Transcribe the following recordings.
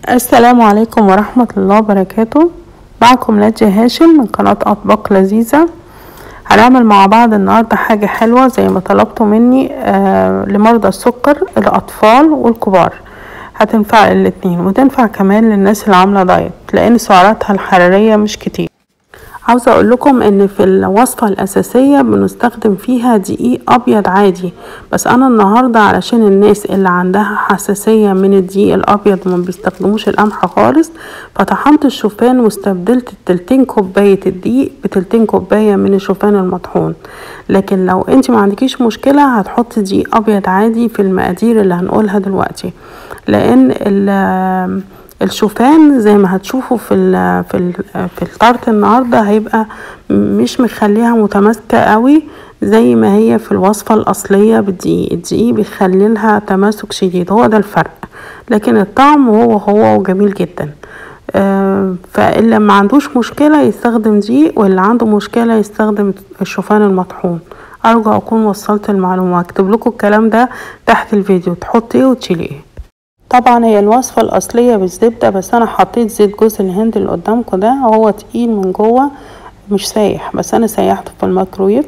السلام عليكم ورحمة الله وبركاته. معكم نادية هاشم من قناة أطباق لذيذة. هنعمل مع بعض النهاردة حاجة حلوة زي ما طلبتوا مني لمرضى السكر الأطفال والكبار. هتنفع الاتنين وتنفع كمان للناس اللي عاملة دايت لأن سعراتها الحرارية مش كتير. عاوزة اقول لكم ان في الوصفة الاساسية بنستخدم فيها دقيق ابيض عادي، بس انا النهاردة علشان الناس اللي عندها حساسية من الدقيق الابيض ما بيستخدموش القمح خالص، فطحنت الشوفان واستبدلت تلتين كوباية الدقيق بتلتين كوباية من الشوفان المطحون. لكن لو انت ما عندكيش مشكلة هتحطي دقيق ابيض عادي في المقادير اللي هنقولها دلوقتي، لان الشوفان زي ما هتشوفوا في الطرت النهارده هيبقى مش مخليها متماسكه قوي زي ما هي في الوصفه الاصليه بالدقيق. الدقيق بيخلي لها تماسك شديد، هو ده الفرق، لكن الطعم هو وجميل جدا. فاللي ما عندوش مشكله يستخدم دقيق، واللي عنده مشكله يستخدم الشوفان المطحون. ارجو اكون وصلت المعلومه. اكتب لكم الكلام ده تحت الفيديو، تحطي ايه وتشيلي ايه. طبعا هي الوصفة الأصلية بالزبدة، بس أنا حطيت زيت جوز الهند اللي قدامكم ده، وهو تقيل من جوه مش سايح، بس أنا سيحته في الميكرويف.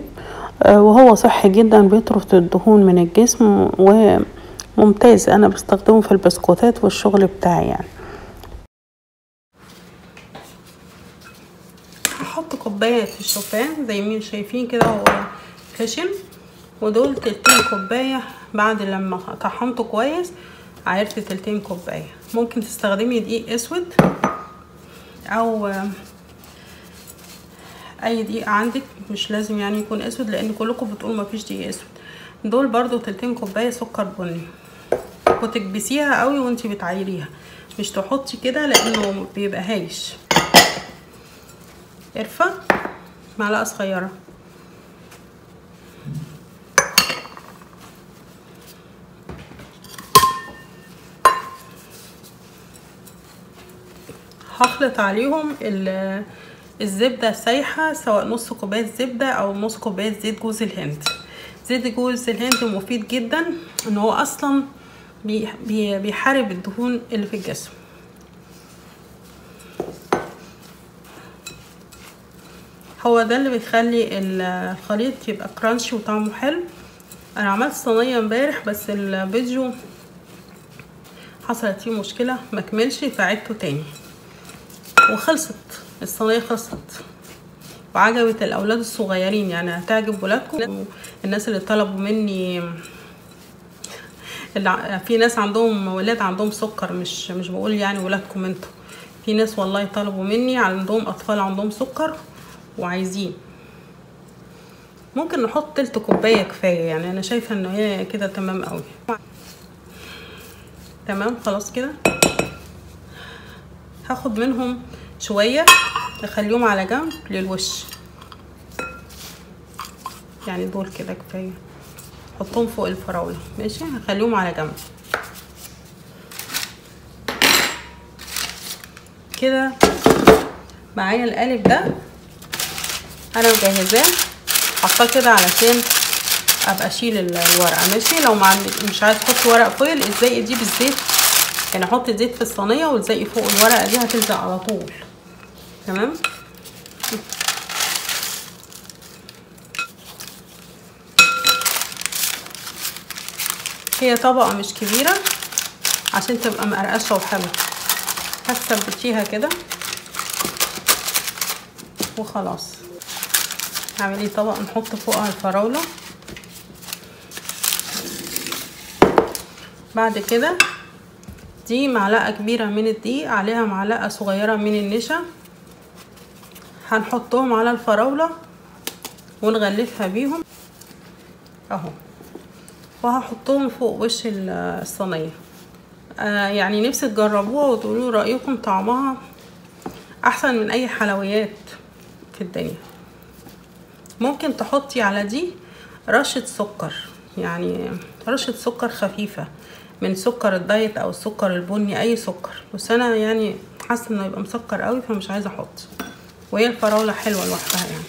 وهو صحي جدا، بيطرد الدهون من الجسم وممتاز. أنا بستخدمه في البسكوتات والشغل بتاعي يعني. هحط كوباية الشوفان زي ما شايفين كده، هو خشن، ودول تلتين كوباية بعد لما طحنته كويس عرفت تلتين كوباية. ممكن تستخدمي دقيق اسود او اي دقيق عندك، مش لازم يعني يكون اسود لان كلكم بتقولوا مفيش دقيق اسود. دول برضو تلتين كوباية سكر بني، وتكبسيها قوي وانتي بتعايريها، مش تحطي كده لانه بيبقى هايش. قرفة معلقة صغيرة، هخلط عليهم الزبدة السايحة، سواء نص كوباية زبدة او نص كوباية زيت جوز الهند. زيت جوز الهند مفيد جدا، ان هو اصلا بيحارب الدهون اللي في الجسم. هو ده اللي بيخلي الخليط يبقى كرانشي وطعمه حلو. انا عملت صينية امبارح بس الفيديو حصلت فيه مشكلة مكملش فعدته تاني، وخلصت الصينية، خلصت وعجبت الاولاد الصغيرين، يعني هتعجب ولادكم. الناس اللي طلبوا مني، في ناس عندهم ولاد عندهم سكر، مش بقول يعني ولادكم انتوا، في ناس والله طلبوا مني عندهم اطفال عندهم سكر وعايزين. ممكن نحط تلت كوبايه كفايه، يعني انا شايفه ان هي كده تمام قوي. تمام خلاص كده. هاخد منهم شويه اخليهم على جنب للوش، يعني دول كده كفايه، حطهم فوق الفراوله. ماشي، هخليهم على جنب كده. معايا القالب ده انا مجهزاه، حطاه كده علشان ابقى اشيل الورقه. ماشي، لو مش عايز تحطي ورق فويل، الزي دي بالزيت، يعني حطي الزيت في الصينيه والزقي فوق الورقه دي هتلزق على طول. تمام. هي طبقه مش كبيره عشان تبقى مقرقشه وحلوه. هتثبتيها كده وخلاص. اعملي طبق نحط فوقها الفراوله. بعد كده دي معلقه كبيره من الدقيق عليها معلقه صغيره من النشا، هنحطهم على الفراوله ونغلفها بيهم اهو، وهحطهم فوق وش الصينيه. يعني نفسي تجربوها وتقولوا رايكم، طعمها احسن من اي حلويات في الدنيا. ممكن تحطي على دي رشة سكر، يعني رشة سكر خفيفة من سكر الدايت او السكر البني، اي سكر، بس انا يعني حاسه انه يبقى مسكر قوي فمش عايزه احط. وهي الفراوله حلوه لوحدها يعني.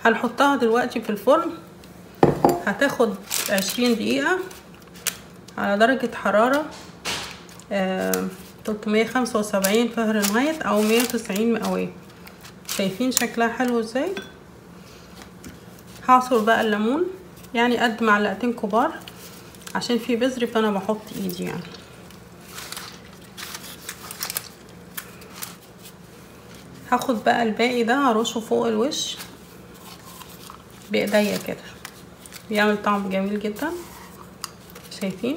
هنحطها دلوقتي في الفرن، هتاخد 20 دقيقه على درجة حرارة 375 فهرنهايت او 190 مئوية. شايفين شكلها حلو ازاي؟ هعصر بقى الليمون يعني قد معلقتين كبار، عشان في بذر فانا بحط ايدي يعني. هاخد بقى الباقي ده هرشه فوق الوش بايديا كده، بيعمل طعم جميل جدا. شايفين؟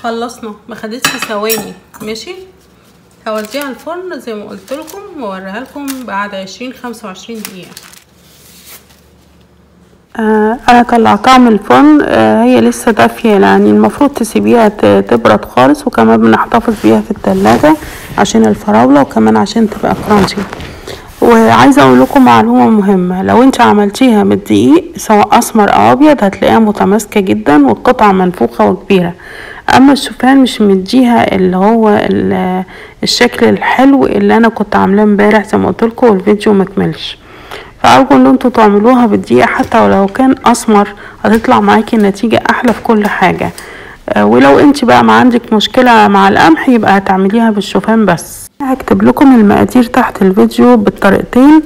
خلصنا، ما خدتش ثواني. ماشي، هوديها الفرن زي ما قلت لكم واوريها لكم بعد 20-25 دقيقه. انا طلعتها من الفرن، هي لسه دافيه، يعني المفروض تسيبيها تبرد خالص، وكمان بنحتفظ بيها في التلاجة عشان الفراوله، وكمان عشان تبقى كرانشي. وعايزه اقول لكم معلومه مهمه، لو انت عملتيها بالدقيق سواء اسمر او ابيض هتلاقيها متماسكه جدا والقطعه منفوخه وكبيره. اما الشوفان مش مديها اللي هو الشكل الحلو اللي انا كنت عاملاه امبارح زي ما قلت لكم والفيديو مكملش. فارجو ان انتوا تعملوها بالدقيق، حتى ولو كان اسمر هتطلع معاكي النتيجه احلى في كل حاجه. ولو انت بقى ما عندك مشكله مع القمح يبقى هتعمليها بالشوفان بس. هكتب لكم المقادير تحت الفيديو بالطريقتين،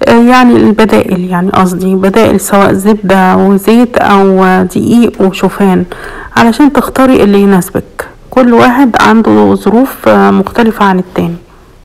يعني البدائل، يعني قصدي بدائل سواء زبدة وزيت او دقيق وشوفان، علشان تختاري اللي يناسبك. كل واحد عنده ظروف مختلفة عن التاني.